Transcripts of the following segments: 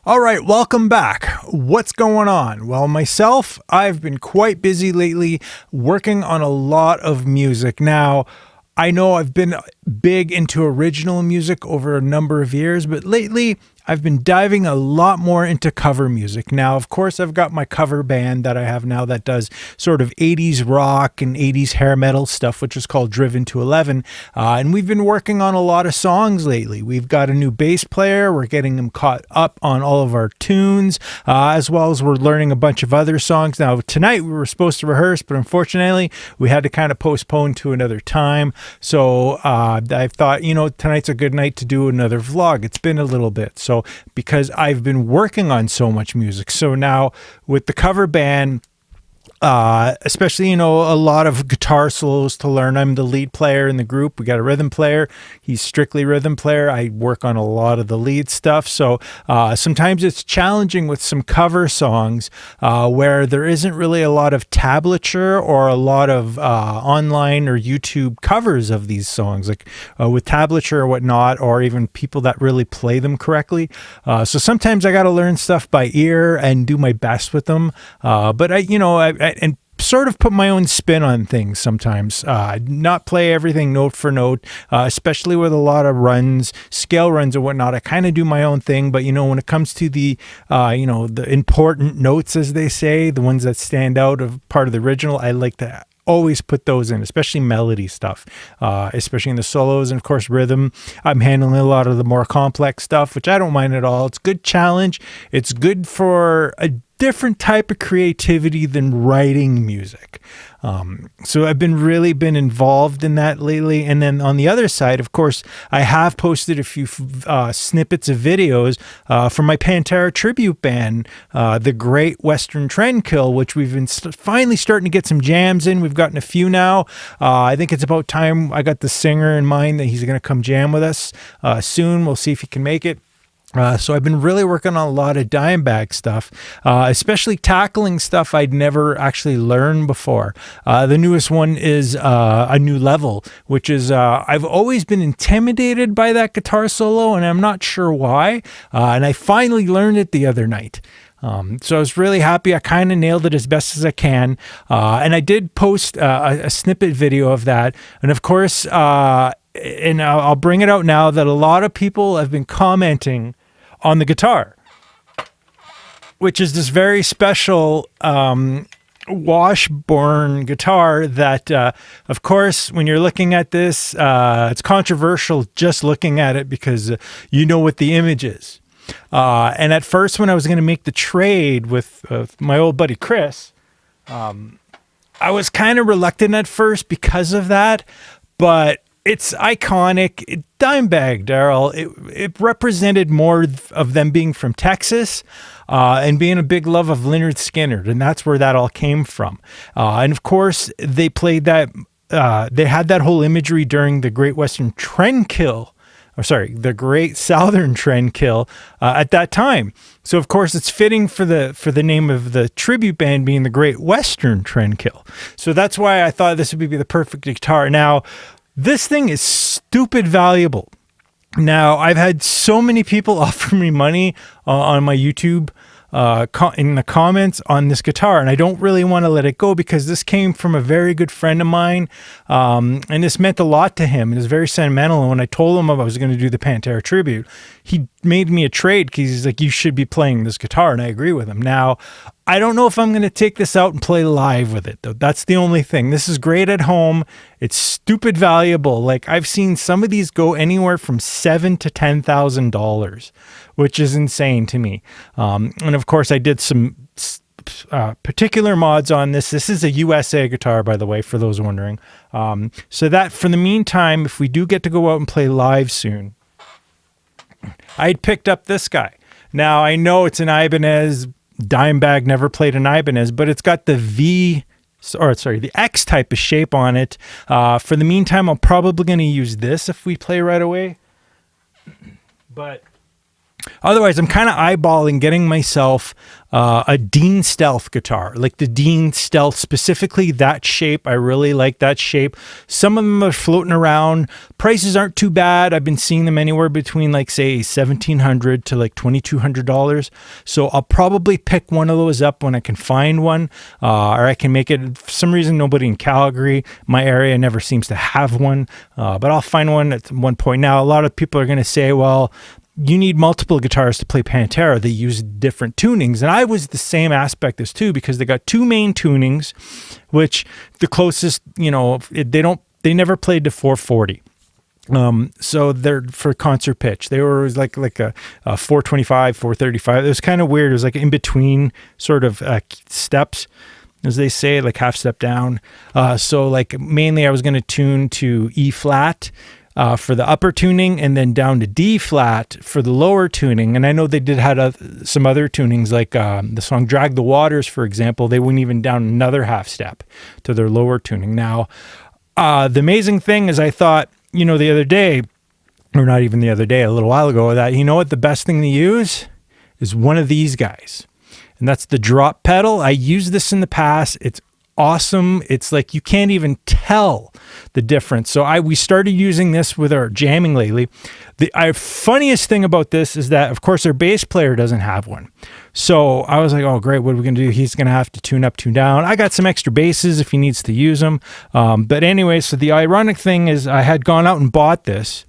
All right, welcome back. What's going on? Well, myself, I've been quite busy lately working on a lot of music. Now, I know I've been big into original music over a number of years, but lately I've been diving a lot more into cover music. Now, of course, I've got my cover band that I have now that does sort of 80s rock and 80s hair metal stuff, which is called Driven to 11. And we've been working on a lot of songs lately. We've got a new bass player. We're getting him caught up on all of our tunes, as well as we're learning a bunch of other songs. Now, tonight we were supposed to rehearse, but unfortunately, we had to kind of postpone to another time. So I thought, tonight's a good night to do another vlog. It's been a little bit. So because I've been working on so much music. So now with the cover band, especially, a lot of guitar solos to learn. I'm the lead player in the group. We got a rhythm player. He's strictly rhythm player. I work on a lot of the lead stuff. So sometimes it's challenging with some cover songs where there isn't really a lot of tablature or a lot of online or YouTube covers of these songs, like with tablature or whatnot, or even people that really play them correctly. So sometimes I got to learn stuff by ear and do my best with them. But and sort of put my own spin on things sometimes, not play everything note for note, especially with a lot of runs, scale runs and whatnot. I kind of do my own thing, but when it comes to the the important notes, as they say, the ones that stand out of part of the original, I like to always put those in, especially melody stuff, especially in the solos, and of course rhythm. I'm handling a lot of the more complex stuff, which I don't mind at all. It's a good challenge. It's good for a different type of creativity than writing music. So I've really been involved in that lately. And then on the other side, of course, I have posted a few snippets of videos from my Pantera tribute band, the Great Western Trendkill, which we've been finally starting to get some jams in. We've gotten a few now. I think it's about time. I got the singer in mind that he's going to come jam with us soon. We'll see if he can make it. So I've been really working on a lot of Dimebag stuff, especially tackling stuff I'd never actually learned before. The newest one is A New Level, which is I've always been intimidated by that guitar solo, and I'm not sure why. And I finally learned it the other night. So I was really happy. I kind of nailed it as best as I can. And I did post a snippet video of that. And of course, and I'll bring it out now that a lot of people have been commenting on the guitar, which is this very special Washburn guitar that, of course, when you're looking at this, it's controversial just looking at it because you know what the image is. And at first, when I was going to make the trade with my old buddy Chris, I was kind of reluctant at first because of that, but it's iconic. Dimebag, Daryl, it represented more of them being from Texas and being a big love of Lynyrd Skynyrd, and that's where that all came from. And of course, they played that, they had that whole imagery during the Great Western Trendkill, the Great Southern Trendkill at that time. So of course it's fitting for the name of the tribute band being the Great Western Trendkill. So that's why I thought this would be the perfect guitar. Now, this thing is stupid valuable. Now, I've had so many people offer me money on my YouTube in the comments on this guitar, and I don't really want to let it go because this came from a very good friend of mine, and this meant a lot to him. It was very sentimental, and when I told him I was going to do the Pantera tribute, he made me a trade because he's like, you should be playing this guitar, and I agree with him. Now, I don't know if I'm going to take this out and play live with it, though. That's the only thing. This is great at home. It's stupid valuable. Like, I've seen some of these go anywhere from $7,000 to $10,000, which is insane to me. And of course, I did some particular mods on this. This is a USA guitar, by the way, for those wondering. So that, for the meantime, if we do get to go out and play live soon, I'd picked up this guy. Now, I know it's an Ibanez. Dimebag never played an Ibanez, but it's got the the X type of shape on it. For the meantime, I'm probably going to use this if we play right away. But Otherwise, I'm kind of eyeballing getting myself a Dean Stealth guitar, like the Dean Stealth, specifically that shape. I really like that shape. Some of them are floating around. Prices aren't too bad. I've been seeing them anywhere between like, say, $1,700 to like $2,200. So I'll probably pick one of those up when I can find one, or I can make it. For some reason, nobody in Calgary, my area, never seems to have one, but I'll find one at one point. Now, a lot of people are going to say, well, you need multiple guitars to play Pantera. They use different tunings. And I was the same aspect as too, because they got two main tunings, which the closest, they never played to 440. So they're for concert pitch. They were like a 425, 435. It was kind of weird. It was like in between sort of steps, as they say, like half step down. So like mainly I was going to tune to E flat, for the upper tuning, and then down to D flat for the lower tuning. And I know they did have some other tunings, like the song Drag the Waters, for example. They went even down another half step to their lower tuning. Now, the amazing thing is I thought, the other day, or not even the other day, a little while ago, that, what the best thing to use is one of these guys. And that's the drop pedal. I used this in the past. It's awesome. It's like you can't even tell the difference. So we started using this with our jamming lately. The funniest thing about this is that, of course, our bass player doesn't have one. So I was like, oh, great, what are we going to do? He's going to have to tune up, tune down. I got some extra basses if he needs to use them. But anyway, so the ironic thing is I had gone out and bought this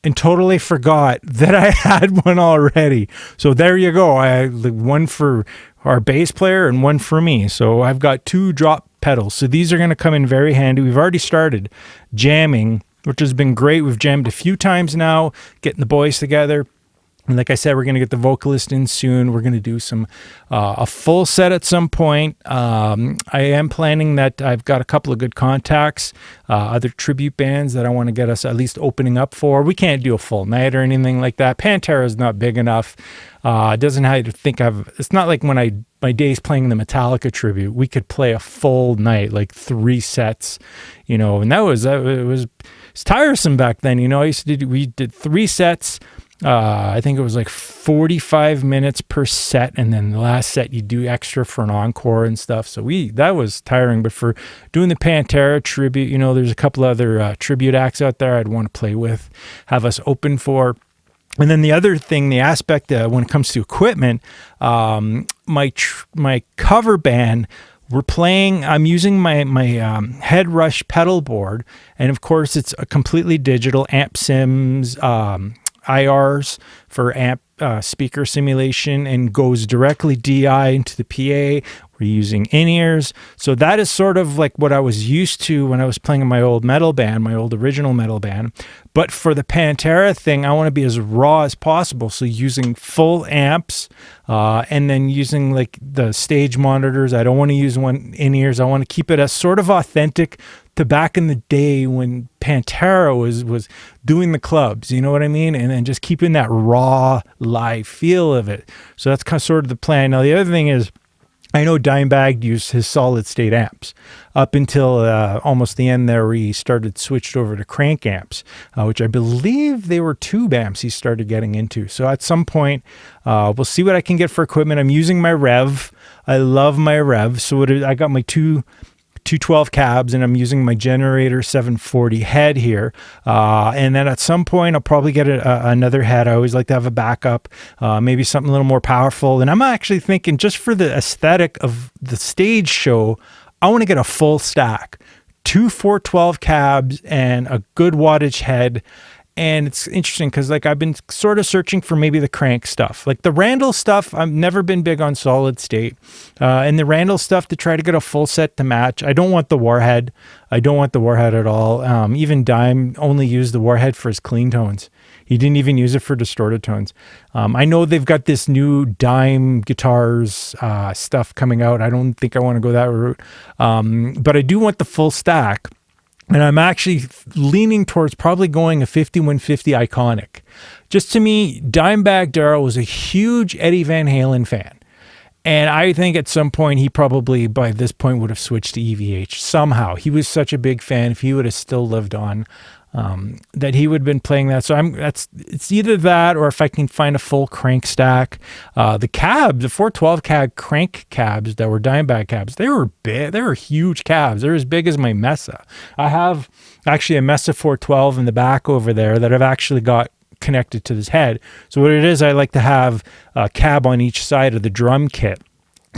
and totally forgot that I had one already. So there you go. I had one for our bass player and one for me. So I've got two drop pedals. So these are going to come in very handy. We've already started jamming, which has been great. We've jammed a few times now, getting the boys together. And like I said, we're going to get the vocalist in soon. We're going to do a full set at some point. I am planning that I've got a couple of good contacts, other tribute bands that I want to get us at least opening up for. We can't do a full night or anything like that. Pantera is not big enough. It doesn't have to think of, it's not like when my days playing the Metallica tribute, we could play a full night, like 3 sets, and that was, it's tiresome back then. We did 3 sets. I think it was like 45 minutes per set, and then the last set you do extra for an encore and stuff. So that was tiring. But for doing the Pantera tribute, there's a couple other tribute acts out there I'd want to play with, have us open for. And then the other thing, the aspect when it comes to equipment, my cover band, I'm using my Head Rush pedal board, and of course it's a completely digital amp sims, IRs for amp speaker simulation, and goes directly DI into the PA. We're using in-ears. So that is sort of like what I was used to when I was playing in my old metal band, my old original metal band. But for the Pantera thing, I want to be as raw as possible. So using full amps, and then using like the stage monitors. I don't want to use one in-ears. I want to keep it as sort of authentic to back in the day when Pantera was doing the clubs, you know what I mean? And then just keeping that raw live feel of it. So that's kind of sort of the plan. Now, the other thing is, I know Dimebag used his solid state amps up until almost the end there, where he switched over to crank amps, which I believe they were tube amps he started getting into. So at some point, we'll see what I can get for equipment. I'm using my Rev. I love my Rev. So I got my 212 cabs, and I'm using my Generator 740 head here. And then at some point, I'll probably get another head. I always like to have a backup, maybe something a little more powerful. And I'm actually thinking, just for the aesthetic of the stage show, I want to get a full stack, 2 412 cabs and a good wattage head. And it's interesting because I've been sort of searching for maybe the crank stuff. Like the Randall stuff, I've never been big on solid state. And the Randall stuff, to try to get a full set to match. I don't want the Warhead. I don't want the Warhead at all. Even Dime only used the Warhead for his clean tones. He didn't even use it for distorted tones. I know they've got this new Dime guitars stuff coming out. I don't think I want to go that route. But I do want the full stack. And I'm actually leaning towards probably going a 5150 Iconic. Just to me, Dimebag Darrell was a huge Eddie Van Halen fan. And I think at some point he probably by this point would have switched to EVH somehow. He was such a big fan. If he would have still lived on, that he would have been playing that. So it's either that or if I can find a full crank stack. The 412 cab crank cabs that were Dimebag cabs, they were big. They were huge cabs. They're as big as my Mesa. I have actually a Mesa 412 in the back over there that I've actually got connected to this head. So what it is, I like to have a cab on each side of the drum kit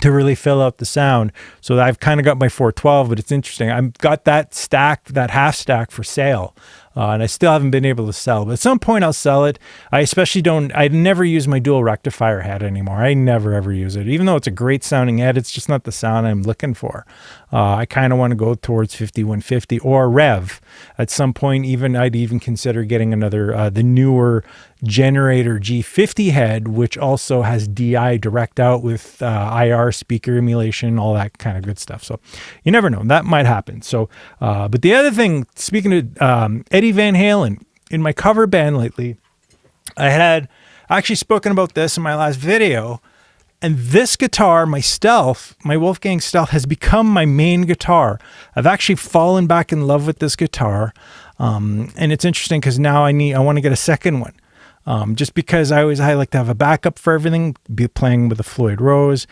to really fill out the sound. So I've kind of got my 412, but it's interesting. I've got that stack, that half stack for sale. And I still haven't been able to sell, but at some point I'll sell it. I never use my dual rectifier head anymore. I never ever use it. Even though it's a great sounding head, it's just not the sound I'm looking for. I kind of want to go towards 5150 or Rev. At some point, I'd even consider getting another, the newer Generator G50 head, which also has DI direct out with IR speaker emulation, all that kind of good stuff. So you never know, that might happen. So, but the other thing, speaking of Eddie Van Halen, in my cover band lately, I had actually spoken about this in my last video. And this guitar, my Wolfgang Stealth, has become my main guitar. I've actually fallen back in love with this guitar. And it's interesting because now I want to get a second one. Just because I like to have a backup for everything, be playing with a Floyd Rose.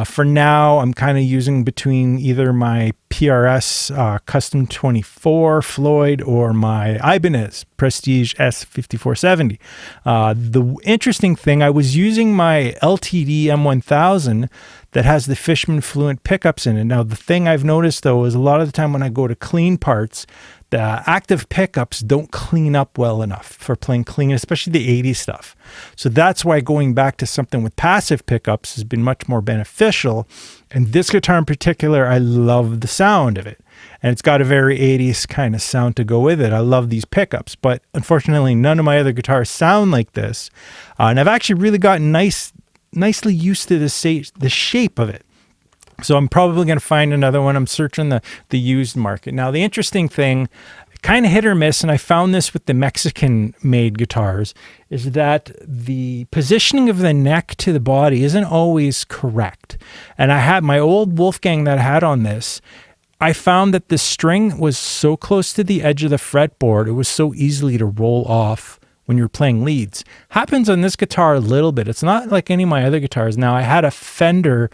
For now, I'm kind of using between either my PRS Custom 24 Floyd or my Ibanez Prestige S5470. The interesting thing, I was using my LTD M1000 that has the Fishman Fluent pickups in it. Now, the thing I've noticed, though, is a lot of the time when I go to clean parts, the active pickups don't clean up well enough for playing clean, especially the 80s stuff. So that's why going back to something with passive pickups has been much more beneficial. And this guitar in particular, I love the sound of it. And it's got a very 80s kind of sound to go with it. I love these pickups, but unfortunately, none of my other guitars sound like this. And I've actually really gotten nicely used to the shape of it. So I'm probably going to find another one. I'm searching the used market. Now, the interesting thing, kind of hit or miss, and I found this with the Mexican-made guitars, is that the positioning of the neck to the body isn't always correct. And I had my old Wolfgang that I had on this, I found that the string was so close to the edge of the fretboard, it was so easily to roll off when you're playing leads. Happens on this guitar a little bit. It's not like any of my other guitars. Now, I had a Fender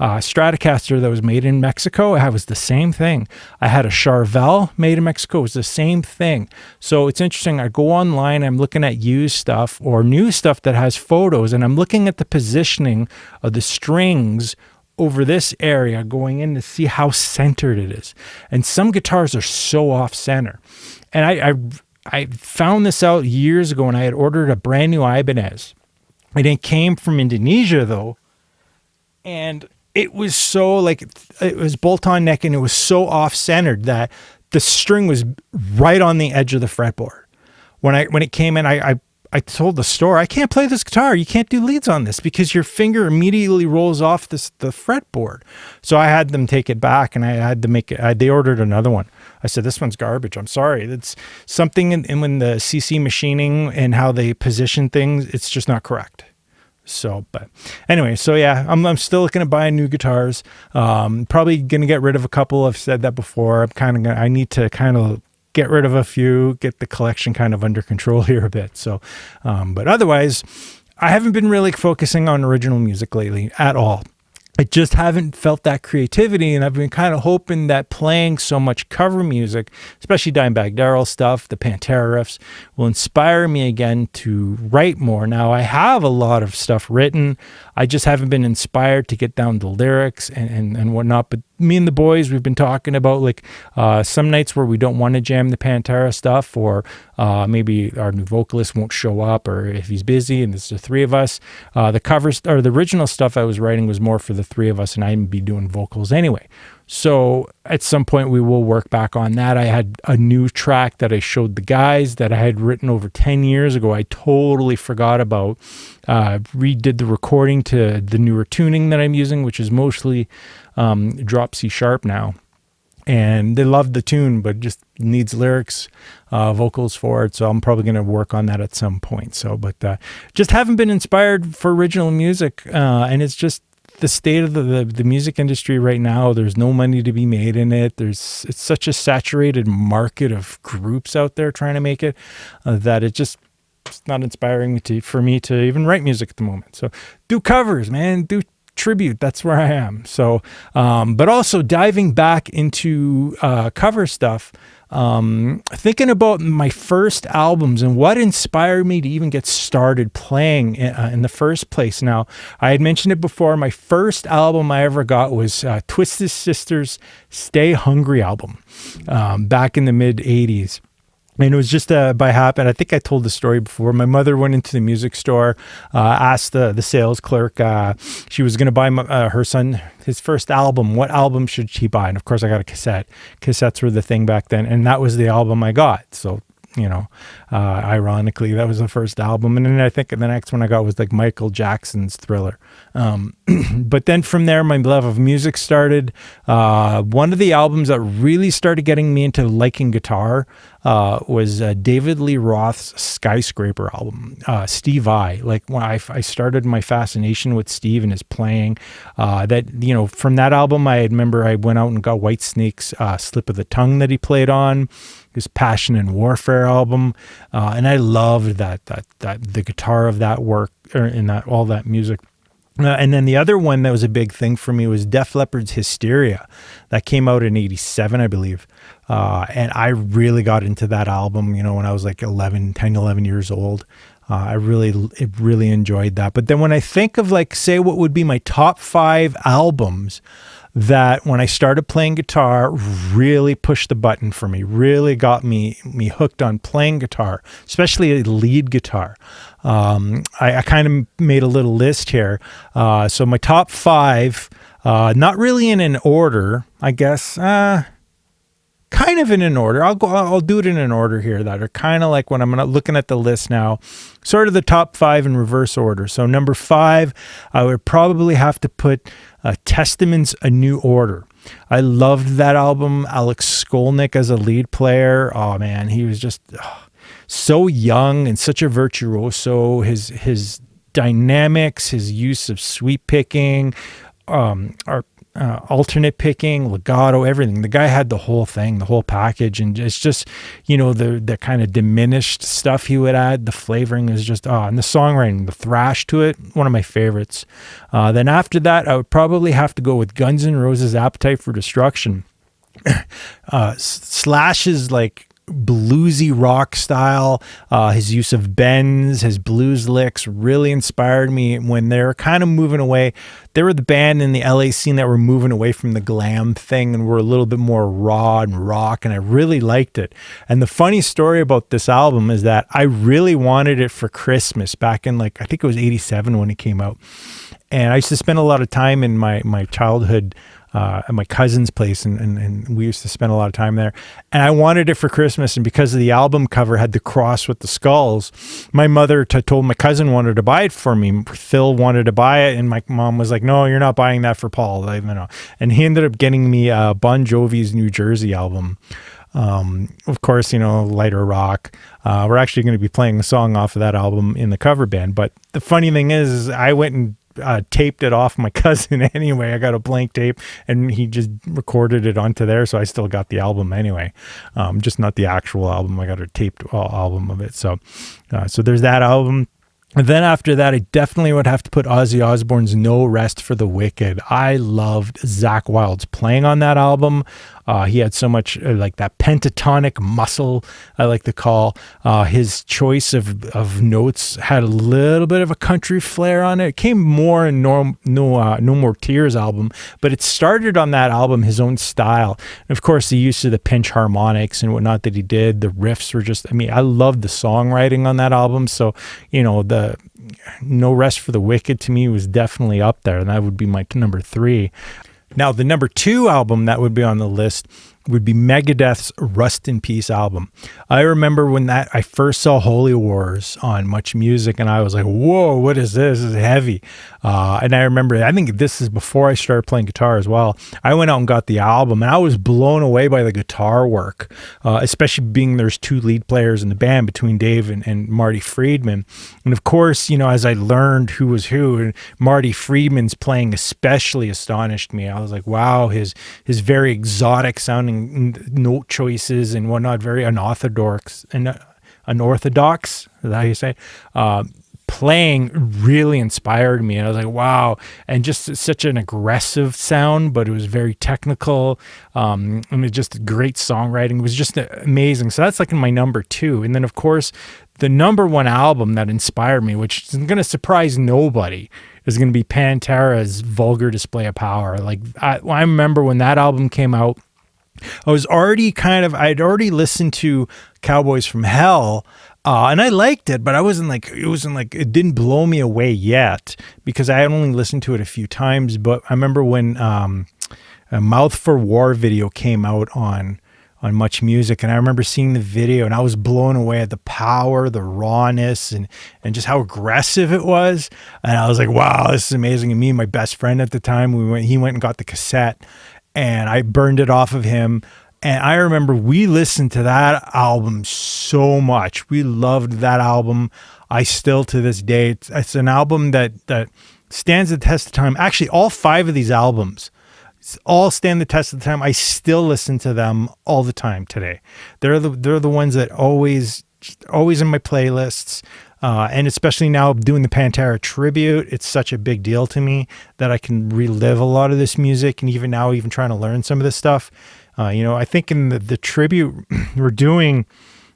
Stratocaster that was made in Mexico. It was the same thing. I had a Charvel made in Mexico. It was the same thing. So it's interesting. I go online, I'm looking at used stuff or new stuff that has photos, and I'm looking at the positioning of the strings over this area going in to see how centered it is. And some guitars are so off center. And I found this out years ago, and I had ordered a brand new Ibanez. And it came from Indonesia, though. And it was so it was bolt-on neck, and it was so off-centered that the string was right on the edge of the fretboard. When it came in, I told the store, I can't play this guitar. You can't do leads on this because your finger immediately rolls off the fretboard. So I had them take it back, and I had to make it. They ordered another one. I said, this one's garbage. I'm sorry. It's something in when the CC machining and how they position things, it's just not correct. So, but anyway, so yeah, I'm still looking at buying new guitars. Probably going to get rid of a couple. I've said that before. I need to kind of get rid of a few, get the collection kind of under control here a bit. So, but otherwise, I haven't been really focusing on original music lately at all. I just haven't felt that creativity, and I've been kind of hoping that playing so much cover music, especially Dimebag Darrell stuff, the Pantera riffs, will inspire me again to write more. Now, I have a lot of stuff written. I just haven't been inspired to get down to lyrics and whatnot. But me and the boys, we've been talking about some nights where we don't want to jam the Pantera stuff, or maybe our new vocalist won't show up, or if he's busy and it's the three of us. The covers or the original stuff I was writing was more for the three of us, and I'd be doing vocals anyway. So at some point we will work back on that. I had a new track that I showed the guys that I had written over 10 years ago. I totally forgot about. Redid the recording to the newer tuning that I'm using, which is mostly drop C sharp now. And they love the tune, but just needs lyrics, vocals for it. So I'm probably going to work on that at some point. So, but just haven't been inspired for original music. And it's just the state of the music industry right now. There's no money to be made in it. It's such a saturated market of groups out there trying to make it that it's not inspiring for me to even write music at the moment. So do covers, man. Do tribute. That's where I am. So, but also diving back into cover stuff, thinking about my first albums and what inspired me to even get started playing in the first place. Now, I had mentioned it before. My first album I ever got was Twisted Sister's Stay Hungry album back in the mid 80s. And it was just by happen. I think I told the story before. My mother went into the music store, asked the sales clerk, she was going to buy her son his first album. What album should she buy? And of course, I got a cassette. Cassettes were the thing back then. And that was the album I got. So, ironically, that was the first album. And then I think the next one I got was like Michael Jackson's Thriller. But then from there, my love of music started. One of the albums that really started getting me into liking guitar was David Lee Roth's Skyscraper album, Steve I. Like when I started my fascination with Steve and his playing, from that album, I remember I went out and got Whitesnake's Slip of the Tongue that he played on, his Passion and Warfare album, and I loved that the guitar of that work all that music. And then the other one that was a big thing for me was Def Leppard's Hysteria. That came out in 87, I believe. And I really got into that album, when I was like 11 years old. I really enjoyed that. But then when I think of say what would be my top 5 albums that when I started playing guitar really pushed the button for me, really got me hooked on playing guitar, especially lead guitar. I kind of made a little list here. So my top 5, not really in an order, I guess, kind of in an order. I'll do it in an order here that are kind of like when I'm looking at the list now, sort of the top 5 in reverse order. So number 5, I would probably have to put Testament's A New Order. I loved that album. Alex Skolnick as a lead player. Oh man, he was just so young and such a virtuoso. His dynamics, his use of sweep picking, alternate picking, legato, everything. The guy had the whole thing, the whole package, and it's just, the kind of diminished stuff he would add. The flavoring is just, and the songwriting, the thrash to it, one of my favorites. Then after that, I would probably have to go with Guns N' Roses' Appetite for Destruction. Slash's bluesy rock style, his use of bends, his blues licks really inspired me when they were kind of moving away. They were the band in the LA scene that were moving away from the glam thing and were a little bit more raw and rock, and I really liked it. And the funny story about this album is that I really wanted it for Christmas back in I think it was 87 when it came out. And I used to spend a lot of time in my childhood at my cousin's place, and we used to spend a lot of time there. And I wanted it for Christmas, and because of the album cover had the cross with the skulls, my mother told my cousin wanted to buy it for me. Phil wanted to buy it, and my mom was like, "No, you're not buying that for Paul." And he ended up getting me Bon Jovi's New Jersey album. Of course, lighter rock. We're actually going to be playing a song off of that album in the cover band. But the funny thing is I went and taped it off my cousin anyway. I got a blank tape and he just recorded it onto there, so I still got the album anyway, just not the actual album. I got a taped album of it. So there's that album. And then after that, I definitely would have to put Ozzy Osbourne's No Rest for the Wicked. I loved Zakk Wylde's playing on that album. He had so much that pentatonic muscle, I like to call. His choice of notes had a little bit of a country flair on it. It came more in No More Tears album, but it started on that album, his own style. And of course, the use of the pinch harmonics and whatnot that he did, the riffs were just, I loved the songwriting on that album. So, the No Rest for the Wicked to me was definitely up there, and that would be my number 3. Now, the number 2 album that would be on the list would be Megadeth's Rust in Peace album. I remember when I first saw Holy Wars on Much Music, and I was like, whoa, what is this? This is heavy. And I remember, I think this is before I started playing guitar as well. I went out and got the album, and I was blown away by the guitar work, especially being there's two lead players in the band between Dave and Marty Friedman. And of course, as I learned who was who, and Marty Friedman's playing especially astonished me. I was like, wow, his very exotic sounding note choices and whatnot, very unorthodox, is that how you say playing really inspired me. And I was like, wow. And just such an aggressive sound, but it was very technical. And it just great songwriting. It was just amazing. So that's like my number 2. And then of course, the number 1 album that inspired me, which is going to surprise nobody, is going to be Pantera's Vulgar Display of Power. Like I remember when that album came out, I'd already listened to Cowboys from Hell, and I liked it, but it didn't blow me away yet because I had only listened to it a few times. But I remember when a Mouth for War video came out on Much Music, and I remember seeing the video, and I was blown away at the power, the rawness, and just how aggressive it was. And I was like, wow, this is amazing. And me and my best friend at the time, he went and got the cassette, and I burned it off of him. And I remember we listened to that album so much. We loved that album. I still, to this day, it's an album that stands the test of time. Actually, all 5 of these albums all stand the test of the time. I still listen to them all the time today. They're the ones that always in my playlists. And especially now doing the Pantera tribute, it's such a big deal to me that I can relive a lot of this music. And even now, even trying to learn some of this stuff, I think in the tribute we're doing,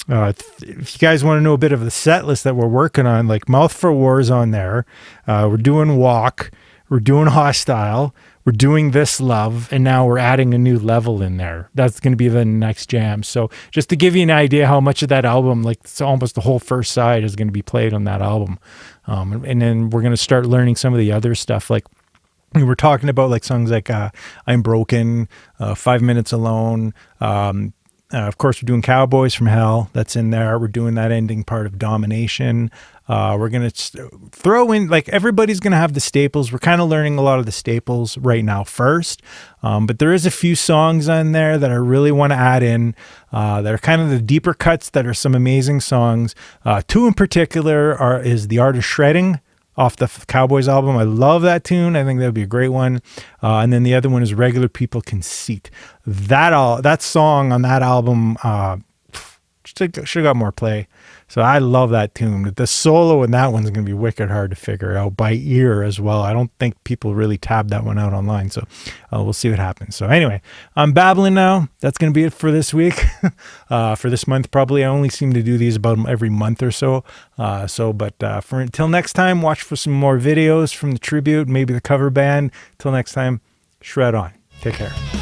if you guys want to know a bit of the set list that we're working on, like Mouth for War is on there. We're doing Walk, we're doing Hostile, we're doing This Love, and now we're adding a new level in there. That's going to be the next jam. So just to give you an idea how much of that album, like it's almost the whole first side is going to be played on that album. And then we're going to start learning some of the other stuff. Like we were talking about like songs like I'm Broken, 5 Minutes Alone. Of course, we're doing Cowboys from Hell. That's in there. We're doing that ending part of Domination. We're going to throw in, like, everybody's going to have the staples. We're kind of learning a lot of the staples right now first. But there is a few songs on there that I really want to add in that are kind of the deeper cuts that are some amazing songs. 2 in particular is The Art of Shredding off the Cowboys album. I love that tune. I think that would be a great one. And then the other one is Regular People Conceit. That song on that album should have got more play. So I love that tune. The solo in that one's going to be wicked hard to figure out by ear as well. I don't think people really tabbed that one out online. So we'll see what happens. So anyway, I'm babbling now. That's going to be it for this week. For this month, probably. I only seem to do these about every month or so. But until next time, watch for some more videos from the tribute, maybe the cover band. Till next time, shred on. Take care.